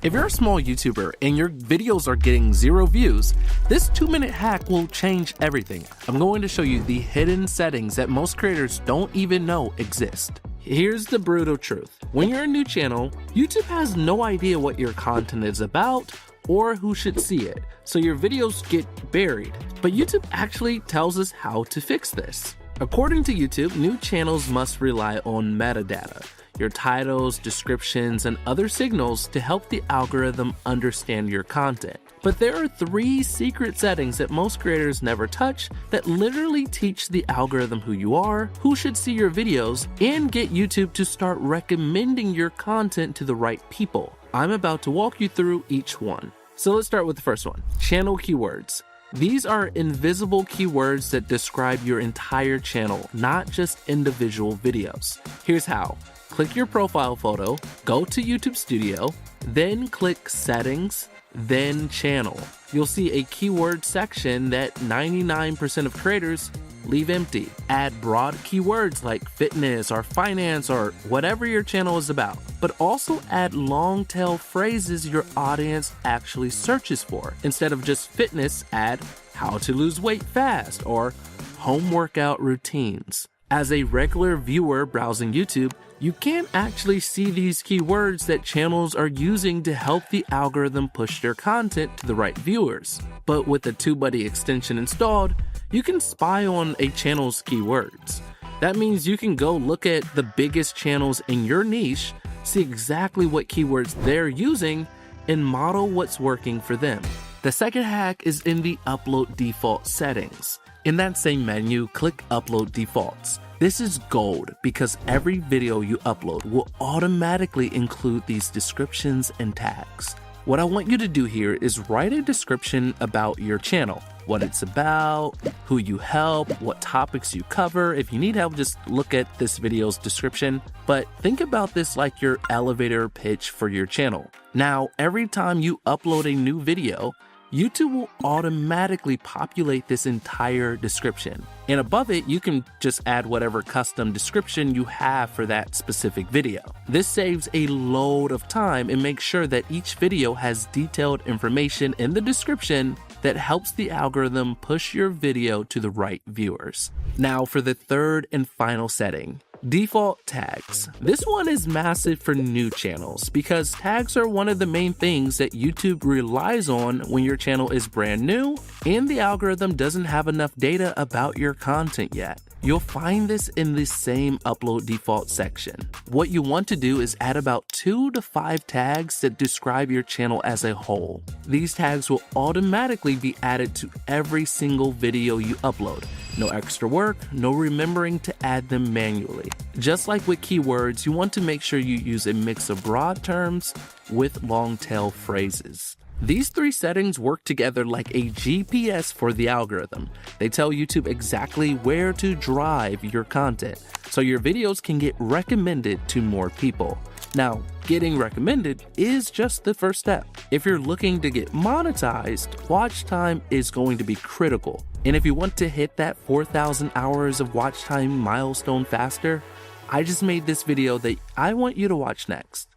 If you're a small YouTuber and your videos are getting 0 views, this 2-minute hack will change everything. I'm going to show you the hidden settings that most creators don't even know exist. Here's the brutal truth. When you're a new channel, YouTube has no idea what your content is about or who should see it, so your videos get buried. But YouTube actually tells us how to fix this. According to YouTube, new channels must rely on metadata, your titles, descriptions, and other signals to help the algorithm understand your content. But there are 3 secret settings that most creators never touch that literally teach the algorithm who you are, who should see your videos, and get YouTube to start recommending your content to the right people. I'm about to walk you through each one. So let's start with the first one, channel keywords. These are invisible keywords that describe your entire channel, not just individual videos. Here's how. Click your profile photo, go to YouTube Studio, then click Settings, then Channel. You'll see a keyword section that 99% of creators leave empty. Add broad keywords like fitness or finance or whatever your channel is about, but also add long tail phrases your audience actually searches for. Instead of just fitness, add how to lose weight fast or home workout routines. As a regular viewer browsing YouTube, you can't actually see these keywords that channels are using to help the algorithm push their content to the right viewers. But with the TubeBuddy extension installed, you can spy on a channel's keywords. That means you can go look at the biggest channels in your niche, see exactly what keywords they're using, and model what's working for them. The second hack is in the Upload Default settings. In that same menu, click Upload Defaults. This is gold because every video you upload will automatically include these descriptions and tags. What I want you to do here is write a description about your channel, what it's about, who you help, what topics you cover. If you need help, just look at this video's description. But think about this like your elevator pitch for your channel. Now, every time you upload a new video, YouTube will automatically populate this entire description. And above it, you can just add whatever custom description you have for that specific video. This saves a load of time and makes sure that each video has detailed information in the description that helps the algorithm push your video to the right viewers. Now for the third and final setting. Default tags. This one is massive for new channels because tags are one of the main things that YouTube relies on when your channel is brand new and the algorithm doesn't have enough data about your content yet. You'll find this in the same Upload Default section. What you want to do is add about 2 to 5 tags that describe your channel as a whole. These tags will automatically be added to every single video you upload. No extra work, no remembering to add them manually. Just like with keywords, you want to make sure you use a mix of broad terms with long tail phrases. These 3 settings work together like a GPS for the algorithm. They tell YouTube exactly where to drive your content, so your videos can get recommended to more people. Now, getting recommended is just the first step. If you're looking to get monetized, watch time is going to be critical. And if you want to hit that 4,000 hours of watch time milestone faster, I just made this video that I want you to watch next.